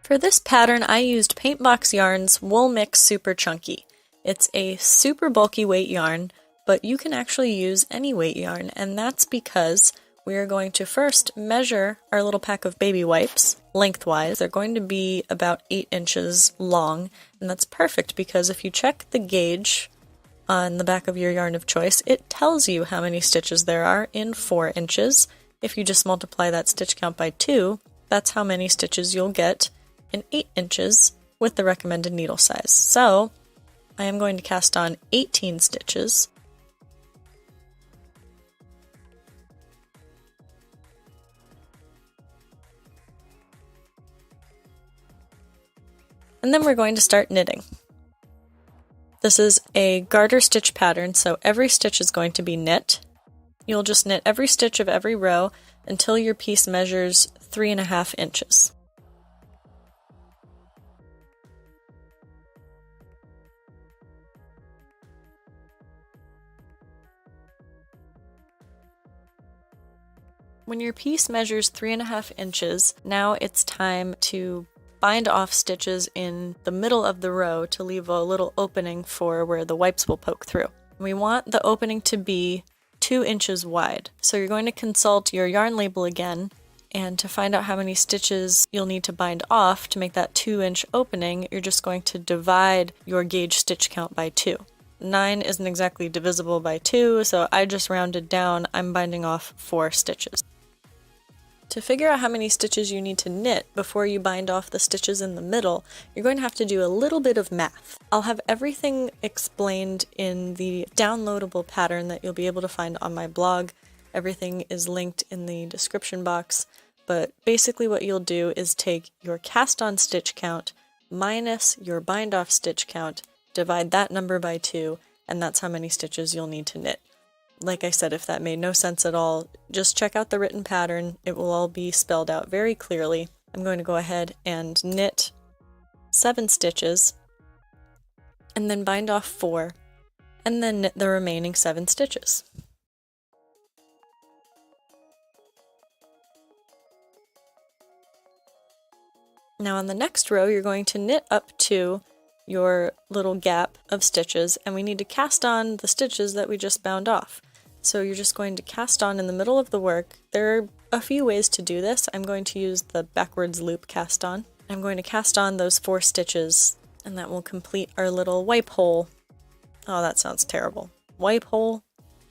For this pattern, I used Paintbox Yarn's Wool Mix Super Chunky. It's a super bulky weight yarn, but you can actually use any weight yarn, and that's because we are going to first measure our little pack of baby wipes lengthwise. They're going to be about 8 inches long, and that's perfect because if you check the gauge on the back of your yarn of choice, it tells you how many stitches there are in 4 inches. If you just multiply that stitch count by 2, that's how many stitches you'll get in 8 inches with the recommended needle size. So I am going to cast on 18 stitches. And then we're going to start knitting. This is a garter stitch pattern, so every stitch is going to be knit. You'll just knit every stitch of every row until your piece measures 3.5 inches. When your piece measures 3.5 inches, now it's time to bind off stitches in the middle of the row to leave a little opening for where the wipes will poke through. We want the opening to be 2 inches wide. So you're going to consult your yarn label again, and to find out how many stitches you'll need to bind off to make that 2-inch opening, you're just going to divide your gauge stitch count by 2. 9 isn't exactly divisible by 2, so I just rounded down. I'm binding off 4 stitches. To figure out how many stitches you need to knit before you bind off the stitches in the middle, you're going to have to do a little bit of math. I'll have everything explained in the downloadable pattern that you'll be able to find on my blog. Everything is linked in the description box, but basically what you'll do is take your cast on stitch count minus your bind off stitch count, divide that number by 2, and that's how many stitches you'll need to knit. Like I said, if that made no sense at all, just check out the written pattern. It will all be spelled out very clearly. I'm going to go ahead and knit 7 stitches, and then bind off 4, and then knit the remaining 7 stitches. Now on the next row, you're going to knit up to your little gap of stitches, and we need to cast on the stitches that we just bound off. So you're just going to cast on in the middle of the work. There are a few ways to do this. I'm going to use the backwards loop cast on. I'm going to cast on those 4 stitches, and that will complete our little wipe hole. Oh, that sounds terrible. Wipe hole?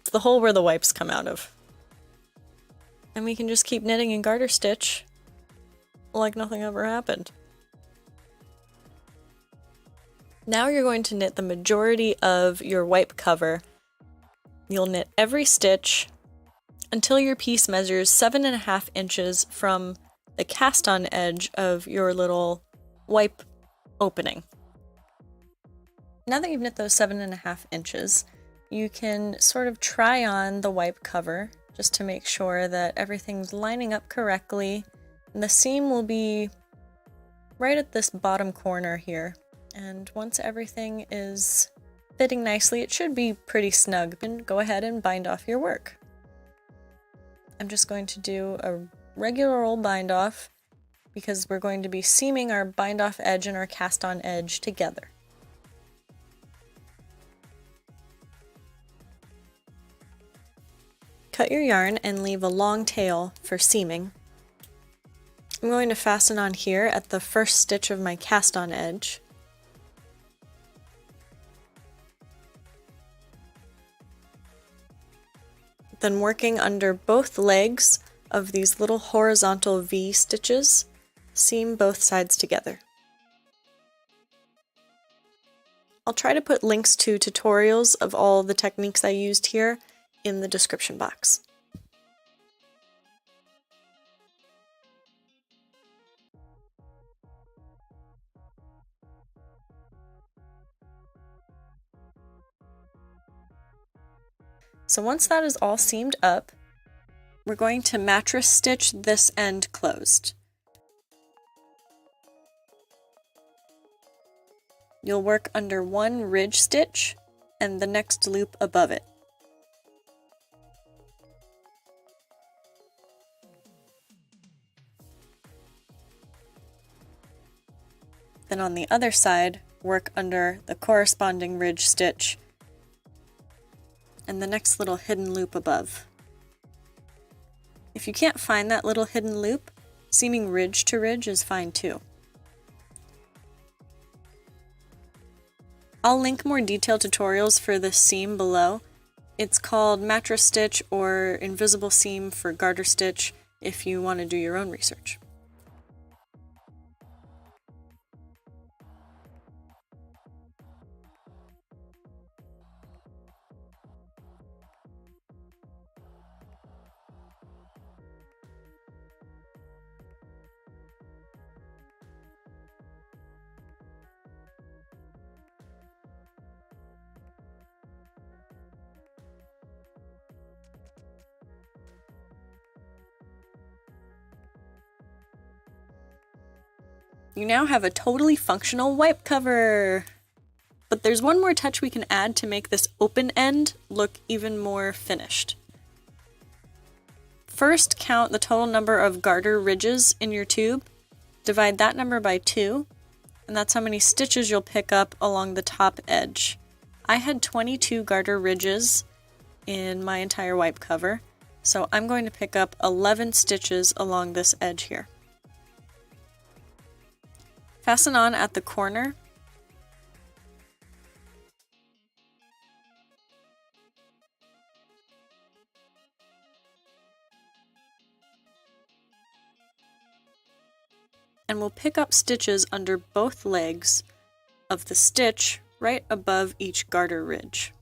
It's the hole where the wipes come out of. And we can just keep knitting and garter stitch like nothing ever happened. Now you're going to knit the majority of your wipe cover. You'll knit every stitch until your piece measures 7.5 inches from the cast on edge of your little wipe opening. Now that you've knit those 7.5 inches, you can sort of try on the wipe cover just to make sure that everything's lining up correctly. And the seam will be right at this bottom corner here. And once everything is fitting nicely, it should be pretty snug. And go ahead and bind off your work. I'm just going to do a regular old bind off because we're going to be seaming our bind off edge and our cast on edge together. Cut your yarn and leave a long tail for seaming. I'm going to fasten on here at the first stitch of my cast on edge. Then working under both legs of these little horizontal V stitches, seam both sides together. I'll try to put links to tutorials of all the techniques I used here in the description box. So once that is all seamed up, we're going to mattress stitch this end closed. You'll work under one ridge stitch and the next loop above it. Then on the other side, work under the corresponding ridge stitch and the next little hidden loop above. If you can't find that little hidden loop, seaming ridge to ridge is fine too. I'll link more detailed tutorials for this seam below. It's called Mattress Stitch or Invisible Seam for Garter Stitch if you want to do your own research. You now have a totally functional wipe cover! But there's one more touch we can add to make this open end look even more finished. First, count the total number of garter ridges in your tube, divide that number by 2, and that's how many stitches you'll pick up along the top edge. I had 22 garter ridges in my entire wipe cover, so I'm going to pick up 11 stitches along this edge here. Fasten on at the corner. And we'll pick up stitches under both legs of the stitch right above each garter ridge.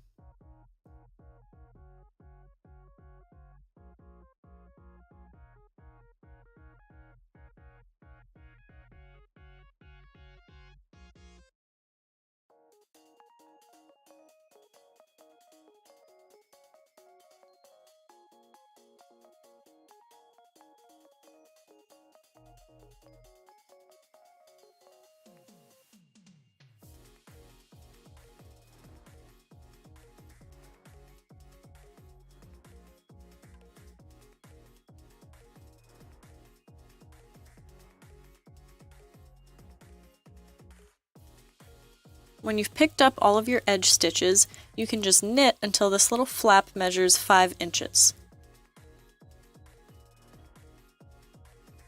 When you've picked up all of your edge stitches, you can just knit until this little flap measures 5 inches.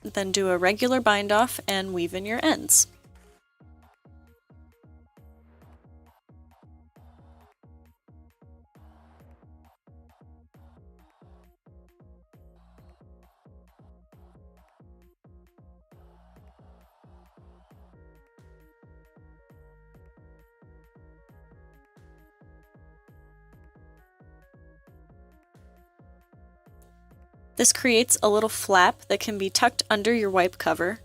Then do a regular bind off and weave in your ends. This creates a little flap that can be tucked under your wipe cover,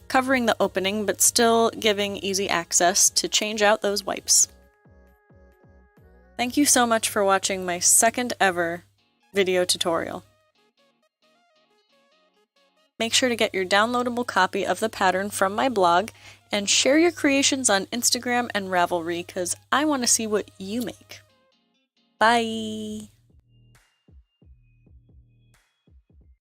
covering the opening but still giving easy access to change out those wipes. Thank you so much for watching my second ever video tutorial. Make sure to get your downloadable copy of the pattern from my blog and share your creations on Instagram and Ravelry because I want to see what you make. Bye!